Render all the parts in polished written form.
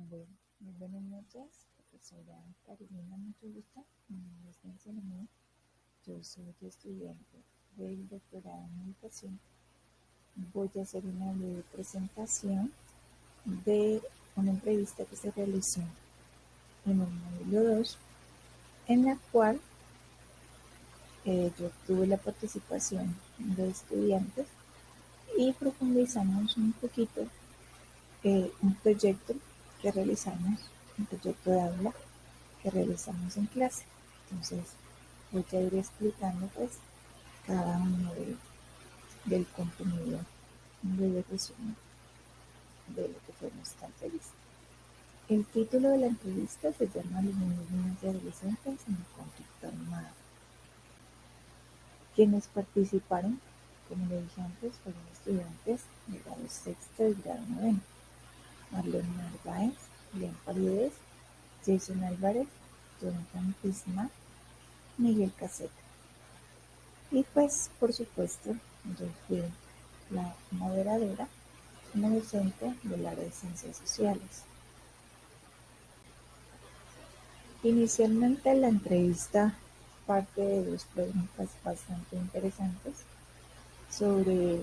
Bueno, muy buenas noches, profesora Carolina, mucho gusto. Mi nombre es Nancy Alameda. Yo soy estudiante del doctorado en educación. Voy a hacer una breve presentación de una entrevista que se realizó en el módulo 2, en la cual yo tuve la participación de estudiantes y profundizamos un poquito un proyecto que realizamos, un proyecto de aula que realizamos en clase. Entonces, voy a ir explicando pues cada uno del contenido, un breve resumen de lo que fue nuestra entrevista. El título de la entrevista se llama Los niños y adolescentes en el conflicto armado. Quienes participaron, como le dije antes, fueron estudiantes de grado sexto y grado noveno. Marlene Narváez, León Paredes, Jason Álvarez, Jonathan Pisma, Miguel Caseta. Y pues, por supuesto, yo fui la moderadora como docente del área de ciencias sociales. Inicialmente la entrevista parte de dos preguntas bastante interesantes sobre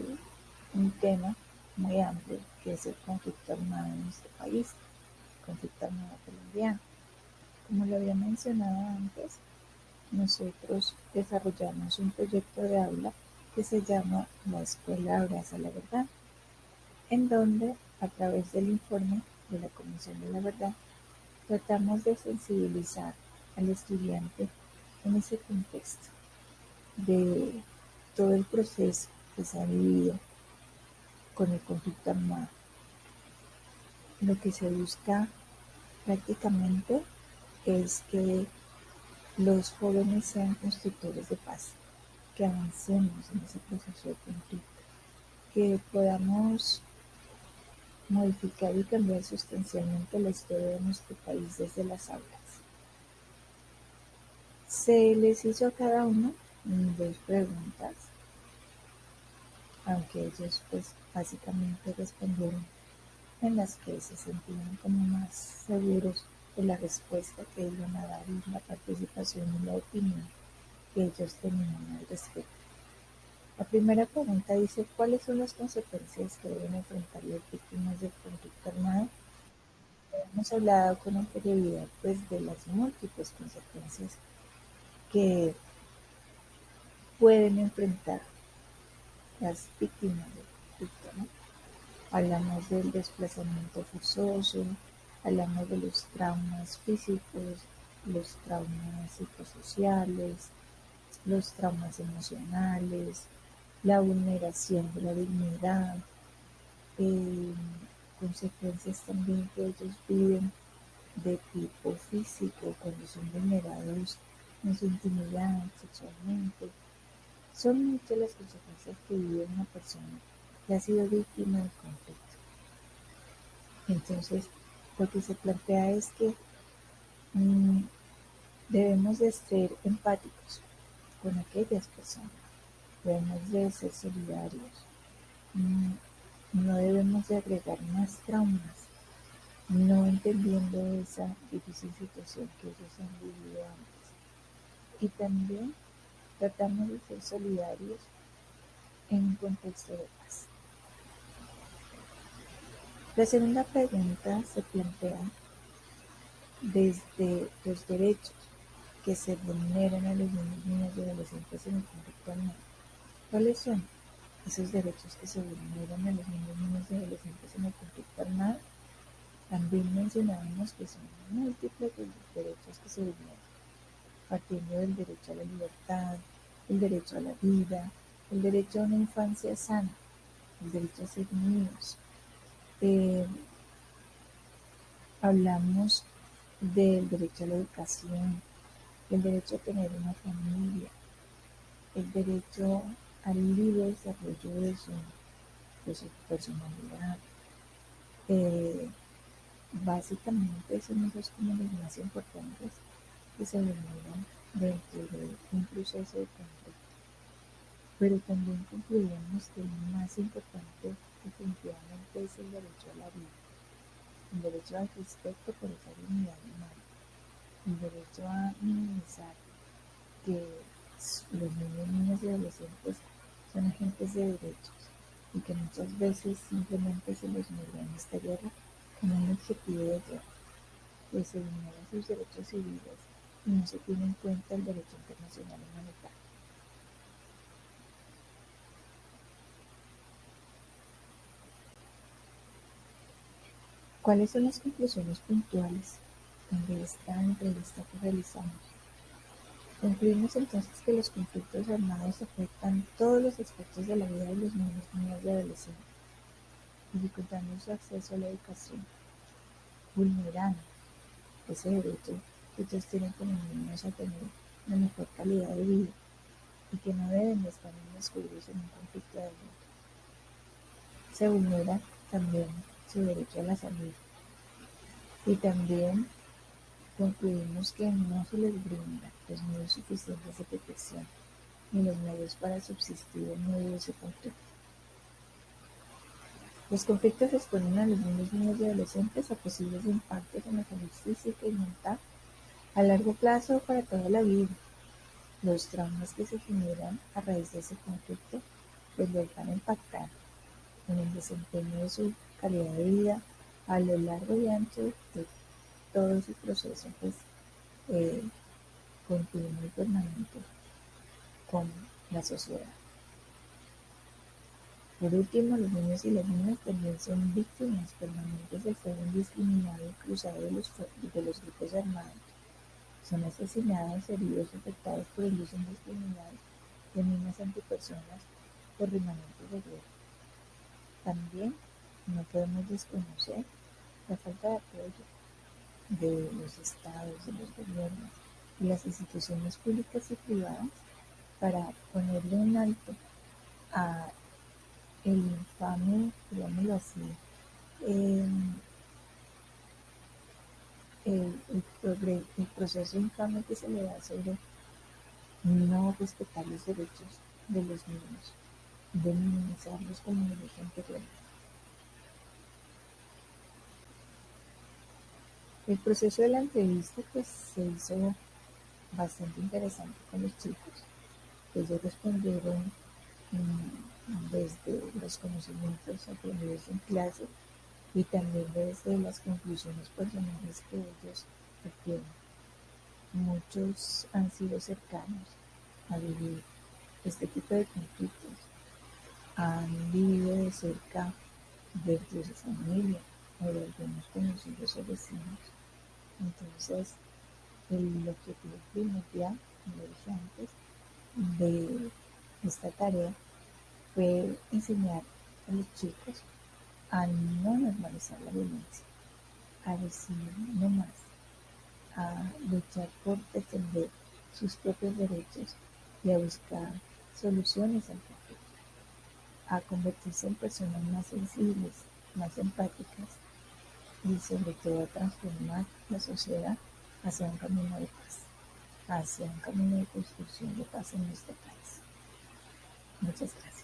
un tema muy amplio que es el conflicto armado en nuestro país, el conflicto armado colombiano. Como lo había mencionado antes, nosotros desarrollamos un proyecto de aula que se llama La Escuela Abraza la Verdad, en donde, a través del informe de la Comisión de la Verdad, tratamos de sensibilizar al estudiante en ese contexto de todo el proceso que se ha vivido con el conflicto armado. Lo que se busca prácticamente es que los jóvenes sean constructores de paz, que avancemos en ese proceso de conflicto, que podamos modificar y cambiar sustancialmente la historia de nuestro país desde las aulas. Se les hizo a cada uno dos preguntas, aunque ellos pues básicamente respondieron en las que se sentían como más seguros de la respuesta que iban a dar y la participación y la opinión que ellos tenían al respecto. La primera pregunta dice: ¿cuáles son las consecuencias que deben enfrentar las víctimas del conflicto armado? Hemos hablado con anterioridad pues de las múltiples consecuencias que pueden enfrentar las víctimas del conflicto, ¿no? Hablamos del desplazamiento forzoso, hablamos de los traumas físicos, los traumas psicosociales, los traumas emocionales, la vulneración de la dignidad, eh, consecuencias también que ellos viven de tipo físico cuando son vulnerados en su intimidad sexualmente. Son muchas las consecuencias que vive una persona que ha sido víctima del conflicto. Entonces, lo que se plantea es que mmm, debemos de ser empáticos con aquellas personas, debemos de ser solidarios, mmm, no debemos de agregar más traumas, no entendiendo esa difícil situación que ellos han vivido antes. Y también tratamos de ser solidarios en un contexto de paz. La segunda pregunta se plantea desde los derechos que se vulneran a los niños, niñas y adolescentes en el conflicto armado. ¿Cuáles son esos derechos que se vulneran a los niños, niñas y adolescentes en el conflicto armado? También mencionábamos que son múltiples los derechos que se vulneran, partiendo del derecho a la libertad, el derecho a la vida, el derecho a una infancia sana, el derecho a ser niños. Eh, Hablamos del derecho a la educación, el derecho a tener una familia, el derecho al libre desarrollo de su personalidad. Eh, Básicamente son esos como los más importantes que se vulneran dentro de un proceso de conflicto. Pero también concluimos que el más importante definitivamente es el derecho a la vida. el derecho al respeto por esa dignidad humana, el derecho a minimizar que los niños, niñas y adolescentes son agentes de derechos y que muchas veces simplemente se les niega en esta guerra con un objetivo de guerra, pues se ignoran sus derechos civiles y no se tiene en cuenta el derecho internacional humanitario. ¿Cuáles son las conclusiones puntuales de esta entrevista que realizamos? Concluimos entonces que los conflictos armados afectan todos los aspectos de la vida de los niños, niñas y adolescentes, dificultando su acceso a la educación, vulnerando ese derecho que ellos tienen como niños a tener una mejor calidad de vida y que no deben de estar inmiscuidos en un conflicto de adultos. Se vulnera también su derecho a la salud y también concluimos que no se les brinda los medios suficientes de protección ni los medios para subsistir en medio de ese conflicto. Los conflictos exponen a los niños, niñas y adolescentes a posibles impactos en la salud física y mental a largo plazo para toda la vida. Los traumas que se generan a raíz de ese conflicto pues los van a impactar en el desempeño de su calidad de vida a lo largo y ancho de todo su proceso pues, eh, continuo y permanente con la sociedad. Por último, los niños y las niñas también son víctimas permanentes del fuego indiscriminado y cruzado de los grupos armados. Son asesinados, heridos o afectados por el uso indiscriminado de minas antipersonas por remanentes de guerra. También no podemos desconocer la falta de apoyo de los estados, de los gobiernos y las instituciones públicas y privadas para ponerle un alto a el infame, digámoslo así, eh, el proceso infame que se le da sobre no respetar los derechos de los niños, de minimizarlos como lo dije anteriormente. El proceso de la entrevista pues se hizo bastante interesante con los chicos. Ellos respondieron desde los conocimientos aprendidos en clase y también desde las conclusiones personales que ellos obtienen. Muchos han sido cercanos a vivir este tipo de conflictos, han vivido de cerca de su familia o de algunos conocidos o vecinos. Entonces, el objetivo primordial, como lo dije antes, de esta tarea fue enseñar a los chicos a no normalizar la violencia, a decir no más, a luchar por defender sus propios derechos y a buscar soluciones al conflicto, a convertirse en personas más sensibles, más empáticas y sobre todo a transformar la sociedad hacia un camino de paz, hacia un camino de construcción de paz en nuestro país. Muchas gracias.